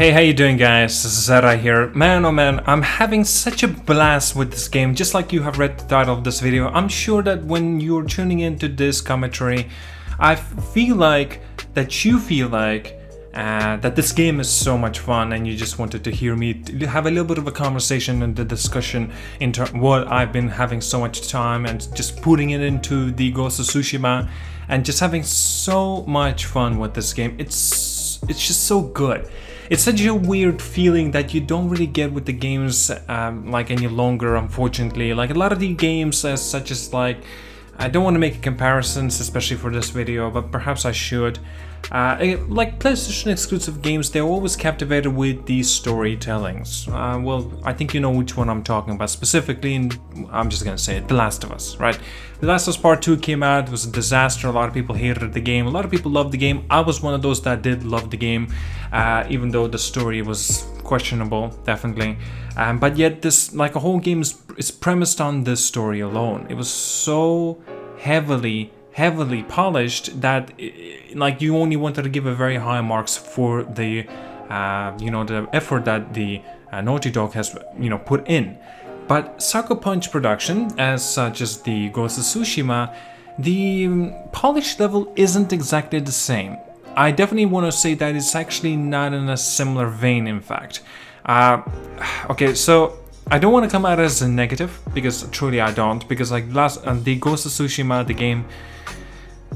Hey, how you doing, guys? This is ZDEyE here. Man, oh man, I'm having such a blast with this game. Just like you have read the title of this video, I'm sure that when you're tuning into this commentary, I feel like that you feel like that this game is so much fun, and you just wanted to hear me have a little bit of a conversation and the discussion into what I've been having so much time and just putting it into the Ghost of Tsushima and just having so much fun with this game. It's just so good. It's such a weird feeling that you don't really get with the games like any longer, unfortunately. Like a lot of the games such as like, I don't want to make comparisons, especially for this video, but perhaps I should. Like PlayStation exclusive games, they're always captivated with these storytellings. Well, I think you know which one I'm talking about specifically, and I'm just gonna say it, The Last of Us, right? The Last of Us Part 2 came out, it was a disaster, a lot of people hated the game, a lot of people loved the game. I was one of those that did love the game, even though the story was questionable, definitely. But yet this, like a whole game is premised on this story alone. It was so heavily polished that like you only wanted to give a very high marks for the the effort that the Naughty Dog has put in. But Sucker Punch production, as such as the Ghost of Tsushima, the polish level isn't exactly the same. I definitely want to say that it's actually not in a similar vein, in fact. Okay, so I don't want to come out as a negative, because truly I don't, because like the Ghost of Tsushima, the game,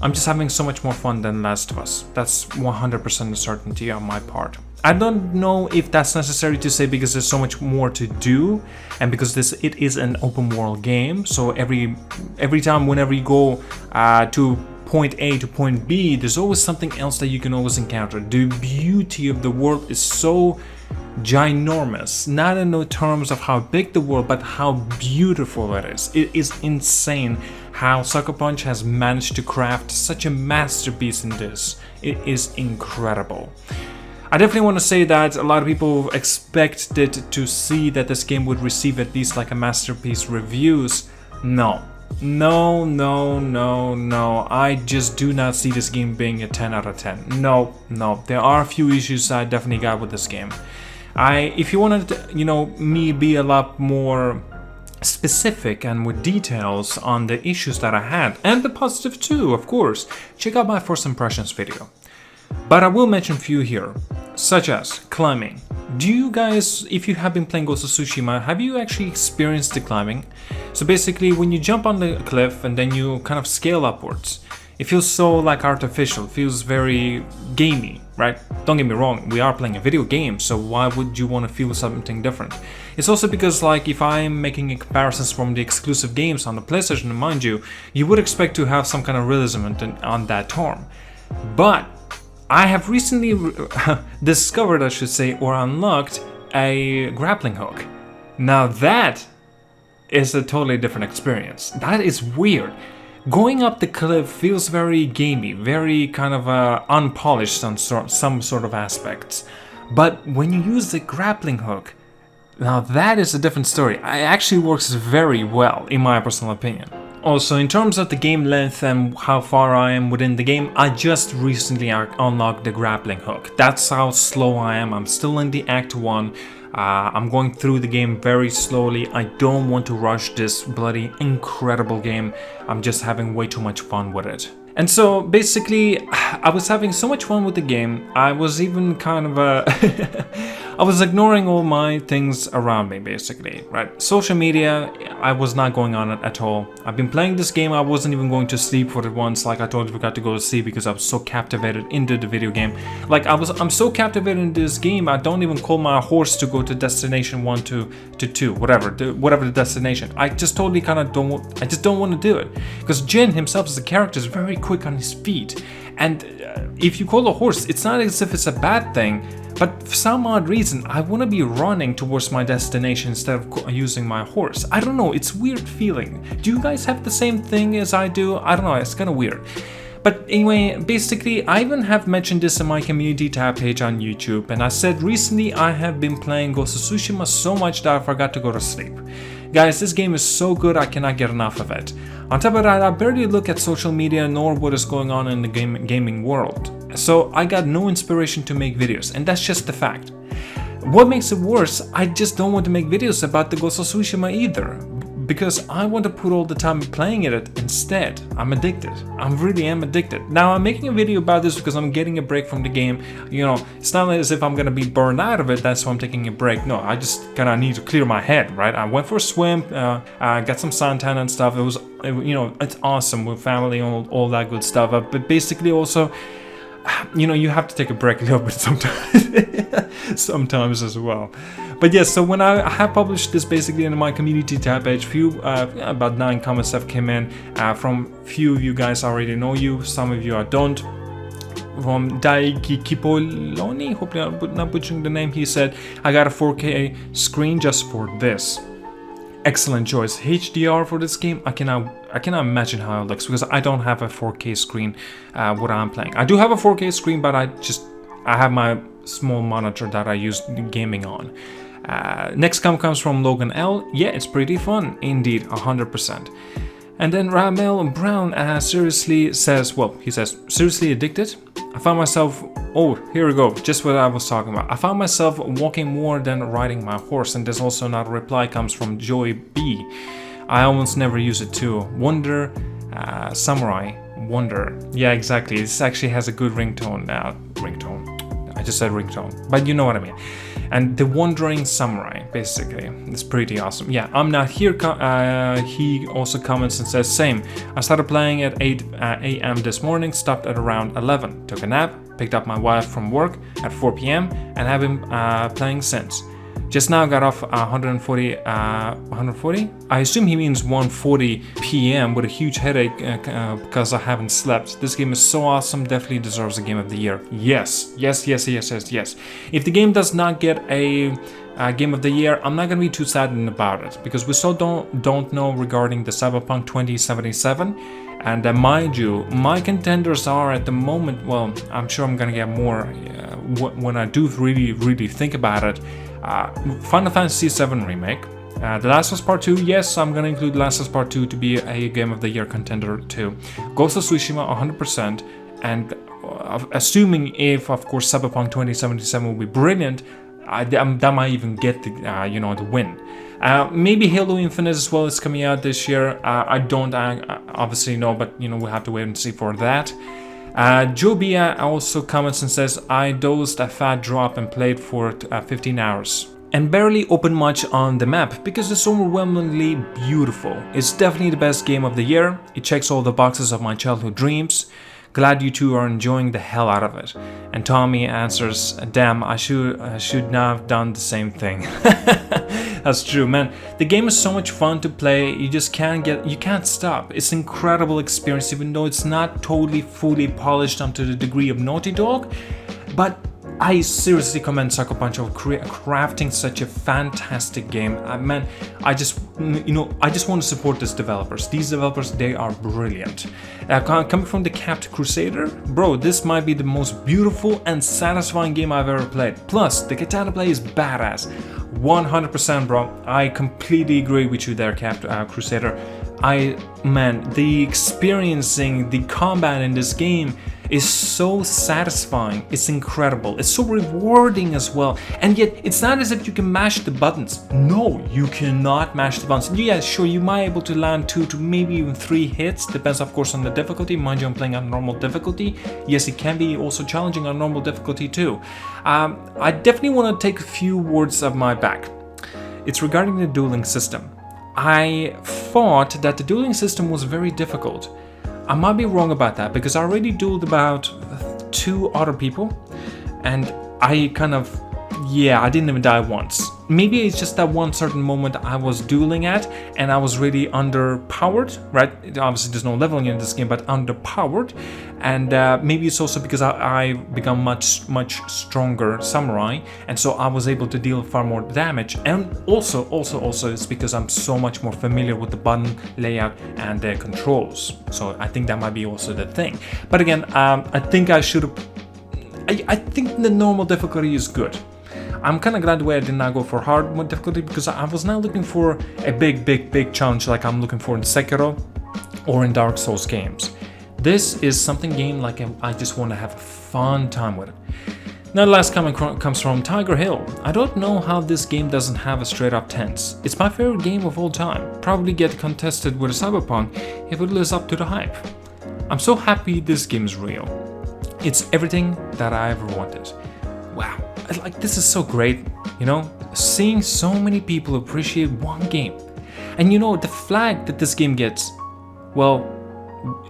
I'm just having so much more fun than Last of Us. That's 100% a certainty on my part. I don't know if that's necessary to say because there's so much more to do, and because it is an open world game, so every time whenever you go to point A to point B, there's always something else that you can always encounter. The beauty of the world is so ginormous, not in the terms of how big the world, but how beautiful it is. It is insane how Sucker Punch has managed to craft such a masterpiece in this. It is incredible. I definitely want to say that a lot of people expected to see that this game would receive at least like a masterpiece reviews. No, I just do not see this game being a 10 out of 10. No, there are a few issues I definitely got with this game. If you wanted to, me be a lot more specific and with details on the issues that I had, and the positive too, of course, check out my first impressions video. But I will mention a few here, such as climbing. Do you guys, if you have been playing Ghost of Tsushima, have you actually experienced the climbing? So basically, when you jump on the cliff and then you kind of scale upwards, it feels so like artificial, feels very gamey, right? Don't get me wrong, we are playing a video game, so why would you want to feel something different? It's also because, like, if I'm making comparisons from the exclusive games on the PlayStation, mind you would expect to have some kind of realism on that term. But I have recently discovered, I should say, or unlocked a grappling hook. Now that is a totally different experience. That is weird. Going up the cliff feels very gamey, very kind of unpolished on some sort of aspects. But when you use the grappling hook, now that is a different story. It actually works very well, in my personal opinion. Also, in terms of the game length and how far I am within the game, I just recently unlocked the grappling hook. That's how slow I am. I'm still in the Act 1. I'm going through the game very slowly. I don't want to rush this bloody incredible game. I'm just having way too much fun with it. And so basically, I was having so much fun with the game. I was even kind of I was ignoring all my things around me, basically, right? Social media, I was not going on it at all. I've been playing this game, I wasn't even going to sleep for it once, like I told you, I got to go to sleep because I was so captivated into the video game. Like I'm so captivated in this game, I don't even call my horse to go to destination 1 to 2, whatever the destination. I just totally kind of don't want to do it. Because Jin himself as a character is very quick on his feet. And if you call a horse, it's not as if it's a bad thing, but for some odd reason, I want to be running towards my destination instead of using my horse. I don't know, it's a weird feeling. Do you guys have the same thing as I do? I don't know, it's kind of weird. But anyway, basically, I even have mentioned this in my community tab page on YouTube, and I said recently I have been playing Ghost of Tsushima so much that I forgot to go to sleep. Guys, this game is so good, I cannot get enough of it. On top of that, I barely look at social media nor what is going on in the gaming world. So I got no inspiration to make videos, and that's just the fact. What makes it worse, I just don't want to make videos about the Ghost of Tsushima either, because I want to put all the time playing it instead. I'm addicted. I really am addicted. Now, I'm making a video about this because I'm getting a break from the game. You know, it's not as if I'm gonna be burned out of it, that's why I'm taking a break. No, I just kinda need to clear my head, right? I went for a swim, got some suntan and stuff. It was, you know, it's awesome with family, all that good stuff. But basically also, you know, you have to take a break a little bit sometimes as well. But yes, so when I have published this basically in my community tab page, about 9 comments have come in from few of you guys. I already know you, some of you I don't. From Daiki Kipoloni, hopefully I'm not butchering the name, he said, I got a 4K screen just for this. Excellent choice. HDR for this game, I cannot imagine how it looks because I don't have a 4K screen what I'm playing. I do have a 4K screen, but I have my small monitor that I use gaming on. Next comment comes from Logan L. Yeah, it's pretty fun, indeed, 100%. And then Ramel Brown seriously says, well, he says, seriously addicted? I found myself, oh, here we go, just what I was talking about. I found myself walking more than riding my horse, and there's also another reply comes from Joy B. I almost never use it too. Wonder, Samurai, Wonder. Yeah, exactly, this actually has a good ringtone now. I just said ringtone, but you know what I mean. And the Wandering Samurai, basically, it's pretty awesome. Yeah, I'm not here. He also comments and says, same. I started playing at 8 a.m. this morning, stopped at around 11, took a nap, picked up my wife from work at 4 p.m. and have been playing since. Just now got off 140. I assume he means 1:40 p.m. with a huge headache because I haven't slept. This game is so awesome, definitely deserves a game of the year. Yes. If the game does not get a game of the year, I'm not gonna be too saddened about it because we still don't know regarding the Cyberpunk 2077. And mind you, my contenders are at the moment, well, I'm sure I'm gonna get more when I do really think about it. Final Fantasy VII Remake, The Last of Us Part 2, yes, I'm gonna include Last of Us Part 2 to be a Game of the Year contender too. Ghost of Tsushima 100%, and assuming if, of course, Cyberpunk 2077 will be brilliant, that might even get the, the win. Maybe Halo Infinite as well is coming out this year. I don't obviously know, but we'll have to wait and see for that. Jobia also comments and says, I dosed a fat drop and played for 15 hours. And barely opened much on the map because it's overwhelmingly beautiful. It's definitely the best game of the year. It checks all the boxes of my childhood dreams. Glad you two are enjoying the hell out of it. And Tommy answers, damn, I should not have done the same thing. That's true, man. The game is so much fun to play, you just can't stop. It's an incredible experience, even though it's not totally fully polished up to the degree of Naughty Dog. But I seriously commend Sucker Punch for crafting such a fantastic game. Man, I just want to support these developers. These developers, they are brilliant. Coming from the Capped Crusader, bro, this might be the most beautiful and satisfying game I've ever played. Plus, the katana play is badass. 100%, bro. I completely agree with you there, Capped Crusader. The experiencing the combat in this game is so satisfying. It's incredible. It's so rewarding as well. And yet, it's not as if you can mash the buttons. No, you cannot mash the buttons. Yeah, sure, you might be able to land 2 to maybe even 3 hits. Depends, of course, on the difficulty. Mind you, I'm playing on normal difficulty. Yes, it can be also challenging on normal difficulty too. I definitely want to take a few words of my back. It's regarding the dueling system. I thought that the dueling system was very difficult. I might be wrong about that because I already dueled about 2 other people and I didn't even die once. Maybe it's just that one certain moment I was dueling at and I was really underpowered, right? Obviously there's no leveling in this game, but underpowered. And maybe it's also because I become much stronger samurai, and so I was able to deal far more damage. And also it's because I'm so much more familiar with the button layout and the controls. So I think that might be also the thing. But again, I think I think the normal difficulty is good. I'm kind of glad the way I did not go for hard mode difficulty because I was not looking for a big challenge like I'm looking for in Sekiro or in Dark Souls games. This is something game like I just want to have a fun time with it. Now the last comment comes from Tiger Hill. I don't know how this game doesn't have a straight up 10s. It's my favorite game of all time. Probably get contested with a Cyberpunk if it lives up to the hype. I'm so happy this game is real. It's everything that I ever wanted. Wow, like this is so great, you know? Seeing so many people appreciate one game. And you know, the flag that this game gets, well,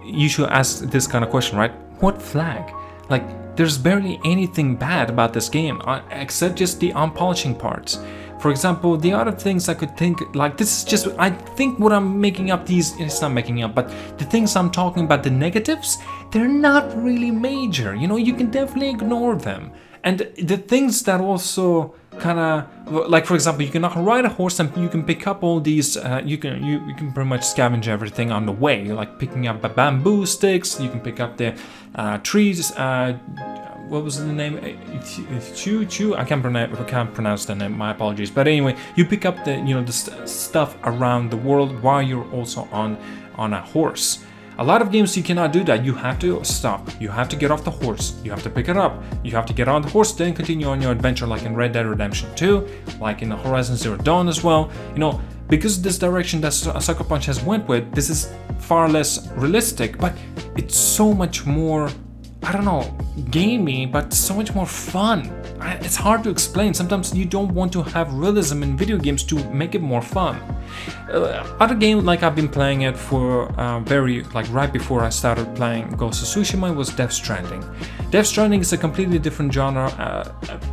you should ask this kind of question, right? What flag? Like, there's barely anything bad about this game, except just the unpolishing parts. For example, the other things I could think, like this is just, I think what I'm making up these, it's not making up, but the things I'm talking about, the negatives, they're not really major, you know, you can definitely ignore them. And the things that also kind of, like for example, you can ride a horse and you can pick up all these, you can pretty much scavenge everything on the way, like picking up the bamboo sticks, you can pick up the trees, what was the name? I can't pronounce the name. My apologies. But anyway, you pick up the the stuff around the world while you're also on a horse. A lot of games you cannot do that. You have to stop. You have to get off the horse. You have to pick it up. You have to get on the horse, then continue on your adventure, like in Red Dead Redemption 2, like in Horizon Zero Dawn as well. You know, because this direction that Sucker Punch has went with, this is far less realistic, but it's so much more, I don't know, gamey, but so much more fun. It's hard to explain. Sometimes you don't want to have realism in video games to make it more fun. Other game, like I've been playing it for right before I started playing Ghost of Tsushima, was Death Stranding. Death Stranding is a completely different genre.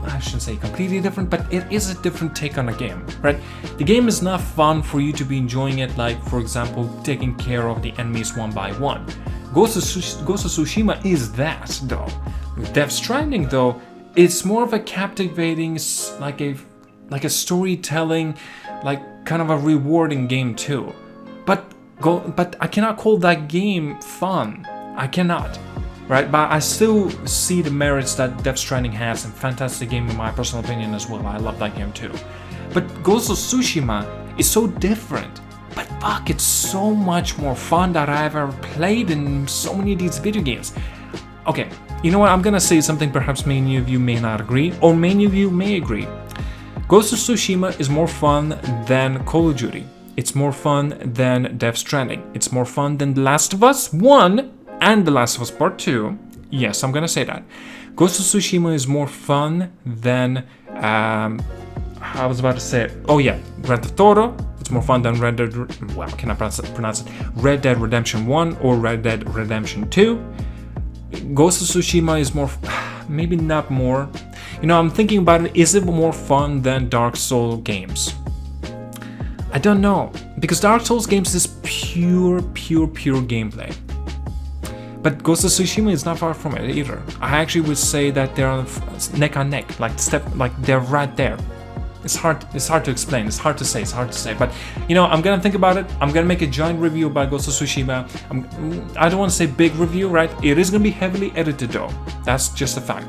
I shouldn't say completely different, but it is a different take on a game, right? The game is not fun for you to be enjoying it, like for example, taking care of the enemies one by one. Ghost of Tsushima is that, though. With Death Stranding, though, it's more of a captivating, like a storytelling, like kind of a rewarding game too. But I cannot call that game fun. I cannot, right? But I still see the merits that Death Stranding has, and fantastic game in my personal opinion as well. I love that game too. But Ghost of Tsushima is so different. But fuck, it's so much more fun that I've ever played in so many of these video games. Okay, you know what? I'm gonna say something perhaps many of you may not agree, or many of you may agree. Ghost of Tsushima is more fun than Call of Duty. It's more fun than Death Stranding. It's more fun than The Last of Us 1 and The Last of Us Part 2. Yes, I'm gonna say that. Ghost of Tsushima is more fun than, I was about to say it. Oh yeah, Grand Theft Auto. It's more fun than Red Dead Redemption 1 or Red Dead Redemption 2. Ghost of Tsushima is more, maybe not more. You know, I'm thinking about it, is it more fun than Dark Souls games? I don't know, because Dark Souls games is pure gameplay. But Ghost of Tsushima is not far from it either. I actually would say that they're neck on neck, like they're right there. It's hard to explain, it's hard to say, but you know, I'm gonna think about it. I'm gonna make a giant review about Ghost of Tsushima. I don't want to say big review, right? It is gonna be heavily edited though. That's just a fact.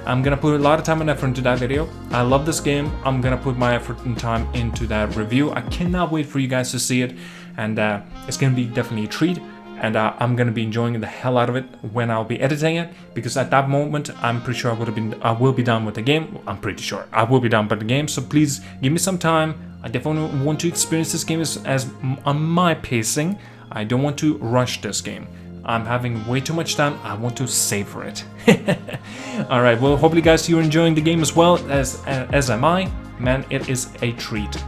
I'm gonna put a lot of time and effort into that video. I love this game. I'm gonna put my effort and time into that review. I cannot wait for you guys to see it, and it's gonna be definitely a treat. And I'm gonna be enjoying the hell out of it when I'll be editing it, because at that moment I'm pretty sure I will be done with the game. I'm pretty sure I will be done with the game. So please give me some time. I definitely want to experience this game as on my pacing. I don't want to rush this game. I'm having way too much time. I want to savor it. All right. Well, hopefully, guys, you're enjoying the game as well as am I. Man, it is a treat.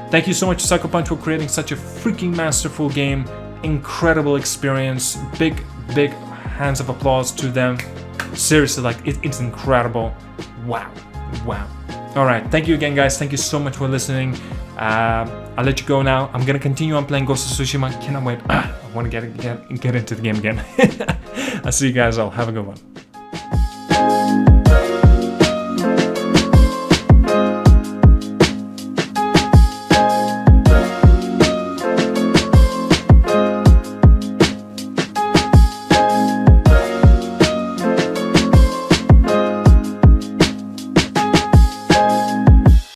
Thank you so much, Sucker Punch, for creating such a freaking masterful game. Incredible experience. Big hands of applause to them. Seriously, like it's incredible. Wow. All right, thank you again, guys. Thank you so much for listening. I'll let you go now. I'm gonna continue on playing Ghost of Tsushima. Cannot wait. I want to get into the game again. I'll see you guys all. Have a good one.